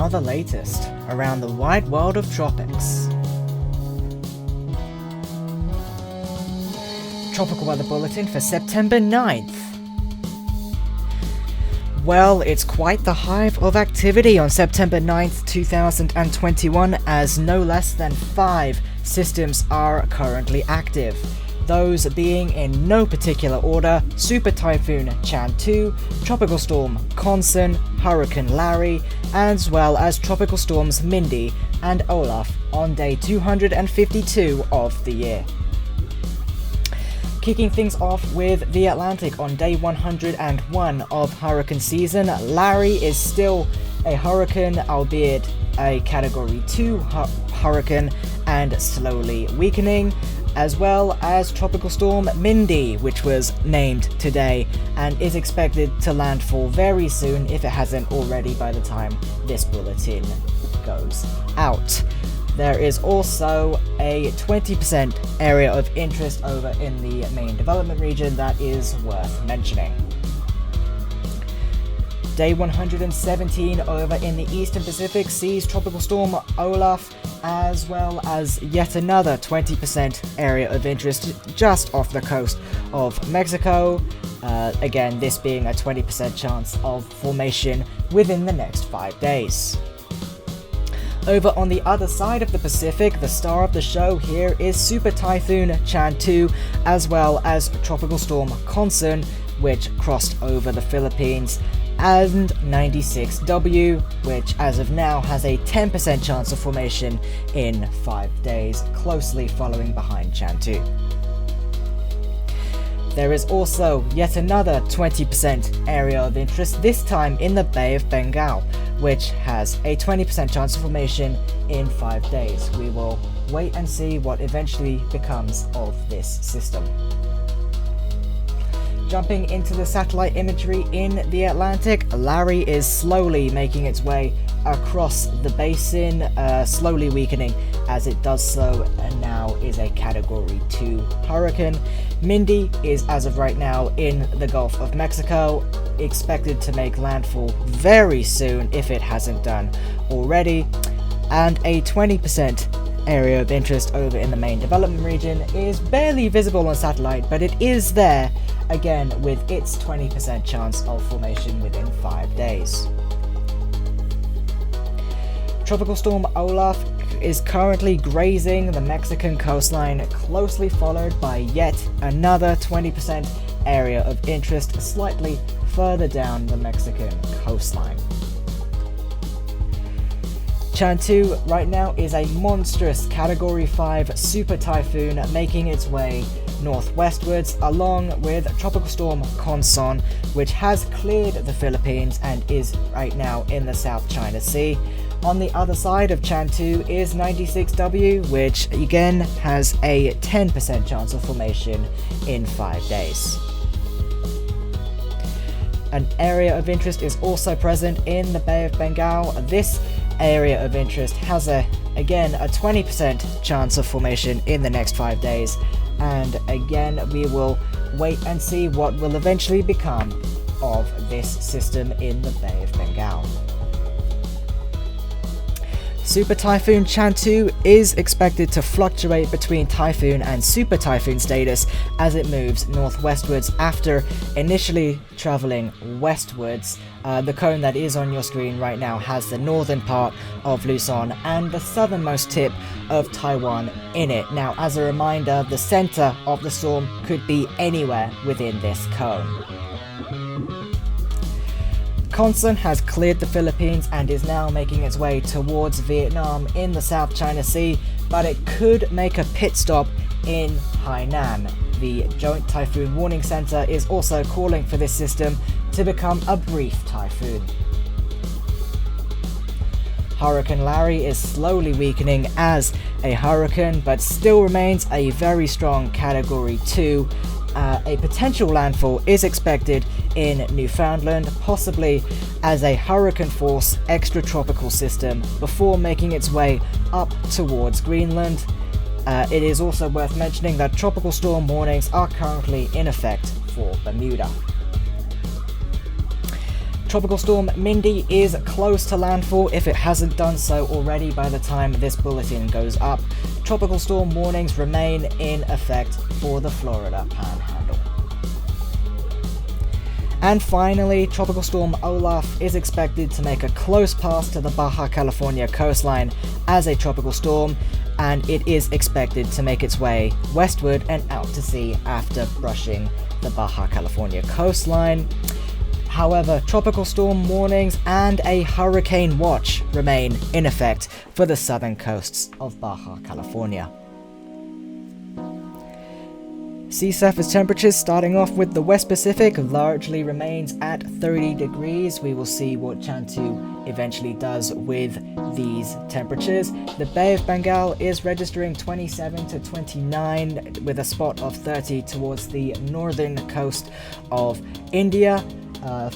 now the latest around the wide world of tropics. Tropical Weather Bulletin for September 9th. Well, it's quite the hive of activity on September 9th, 2021, as no less than 5 systems are currently active. Those being in no particular order: Super Typhoon Chanthu, Tropical Storm Conson, Hurricane Larry, as well as Tropical Storms Mindy and Olaf on day 252 of the year. Kicking things off with the Atlantic on day 101 of hurricane season, Larry is still a hurricane, albeit a Category 2 hurricane and slowly weakening, as well as Tropical Storm Mindy, which was named today and is expected to landfall very soon if it hasn't already by the time this bulletin goes out. There is also a 20% area of interest over in the main development region that is worth mentioning. Day 117 over in the Eastern Pacific sees Tropical Storm Olaf, as well as yet another 20% area of interest just off the coast of Mexico. Again, this being a 20% chance of formation within the next 5 days. Over on the other side of the Pacific, the star of the show here is Super Typhoon Chanthu, as well as Tropical Storm Conson, which crossed over the Philippines, and 96W, which as of now has a 10% chance of formation in 5 days, closely following behind Chanthu. There is also yet another 20% area of interest, this time in the Bay of Bengal, which has a 20% chance of formation in 5 days. We will wait and see what eventually becomes of this system. Jumping into the satellite imagery in the Atlantic, Larry is slowly making its way across the basin, slowly weakening as it does so, and now is a Category 2 hurricane. Mindy is, as of right now, in the Gulf of Mexico, expected to make landfall very soon if it hasn't done already, and a 20% area of interest over in the main development region is barely visible on satellite, but it is there, again with its 20% chance of formation within 5 days. Tropical Storm Olaf is currently grazing the Mexican coastline, closely followed by yet another 20% area of interest slightly further down the Mexican coastline. Chanthu right now is a monstrous Category 5 super typhoon making its way northwestwards, along with Tropical Storm Conson, which has cleared the Philippines and is right now in the South China Sea. On the other side of Chanthu is 96W, which again has a 10% chance of formation in 5 days. An area of interest is also present in the Bay of Bengal. This area of interest has again a 20% chance of formation in the next 5 days, and again we will wait and see what will eventually become of this system in the Bay of Bengal. Super Typhoon Chanthu is expected to fluctuate between typhoon and super typhoon status as it moves northwestwards after initially traveling westwards. The cone that is on your screen right now has the northern part of Luzon and the southernmost tip of Taiwan in it. Now, as a reminder, the center of the storm could be anywhere within this cone. Conson has cleared the Philippines and is now making its way towards Vietnam in the South China Sea, but it could make a pit stop in Hainan. The Joint Typhoon Warning Center is also calling for this system to become a brief typhoon. Hurricane Larry is slowly weakening as a hurricane, but still remains a very strong Category 2. A potential landfall is expected in Newfoundland, possibly as a hurricane force extratropical system, before making its way up towards Greenland. It is also worth mentioning that tropical storm warnings are currently in effect for Bermuda. Tropical Storm Mindy is close to landfall if it hasn't done so already by the time this bulletin goes up. Tropical storm warnings remain in effect for the Florida Panhandle. And finally, Tropical Storm Olaf is expected to make a close pass to the Baja California coastline as a tropical storm, and it is expected to make its way westward and out to sea after brushing the Baja California coastline. However, tropical storm warnings and a hurricane watch remain in effect for the southern coasts of Baja California. Sea surface temperatures, starting off with the West Pacific, largely remains at 30 degrees. We will see what Chanthu eventually does with these temperatures. The Bay of Bengal is registering 27 to 29 with a spot of 30 towards the northern coast of India.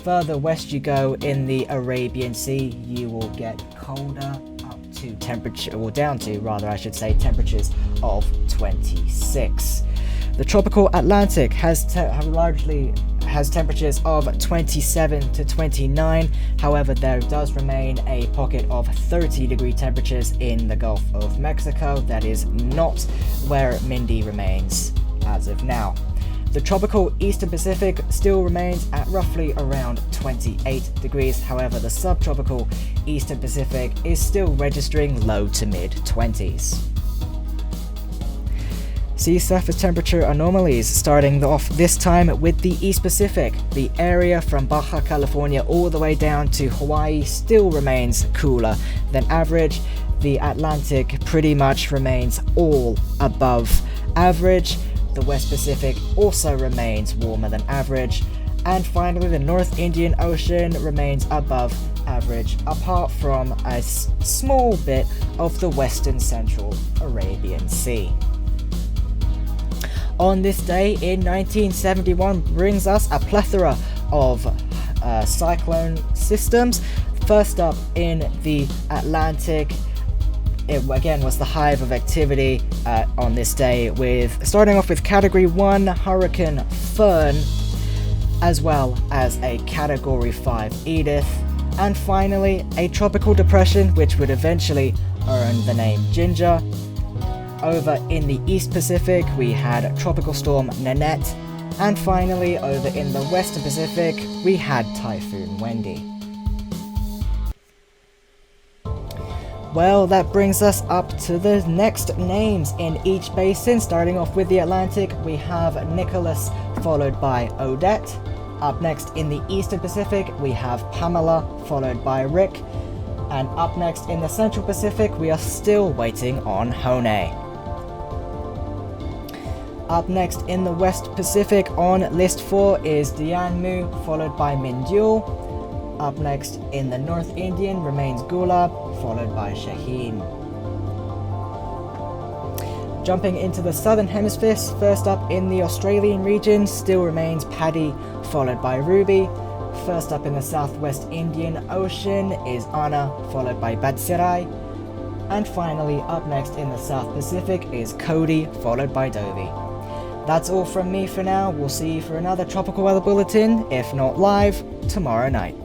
Further west you go in the Arabian Sea, you will get colder up to temperature, or down to rather I should say, temperatures of 26. The tropical Atlantic has temperatures of 27 to 29. However, there does remain a pocket of 30-degree temperatures in the Gulf of Mexico. That is not where Mindy remains as of now. The tropical Eastern Pacific still remains at roughly around 28 degrees. However, the subtropical Eastern Pacific is still registering low to mid 20s. Sea surface temperature anomalies, starting off this time with the East Pacific. The area from Baja California all the way down to Hawaii still remains cooler than average. The Atlantic pretty much remains all above average. The West Pacific also remains warmer than average. And finally, the North Indian Ocean remains above average, apart from a small bit of the western central Arabian Sea. On this day in 1971 brings us a plethora of cyclone systems. First up in the Atlantic, it again was the hive of activity on this day, with starting off with Category 1 Hurricane Fern, as well as a Category 5 Edith, and finally a tropical depression which would eventually earn the name Ginger. Over in the East Pacific, we had Tropical Storm Nanette, and finally over in the Western Pacific, we had Typhoon Wendy. Well, that brings us up to the next names in each basin. Starting off with the Atlantic, we have Nicholas, followed by Odette. Up next in the Eastern Pacific, we have Pamela, followed by Rick. And up next in the Central Pacific, we are still waiting on Hone. Up next in the West Pacific on list 4 is Dianmu, followed by Mindul. Up next in the North Indian remains Gulab, followed by Shaheen. Jumping into the Southern Hemisphere, first up in the Australian region still remains Paddy, followed by Ruby. First up in the Southwest Indian Ocean is Anna, followed by Badsirai. And finally, up next in the South Pacific is Cody, followed by Dovey. That's all from me for now. We'll see you for another Tropical Weather Bulletin, if not live, tomorrow night.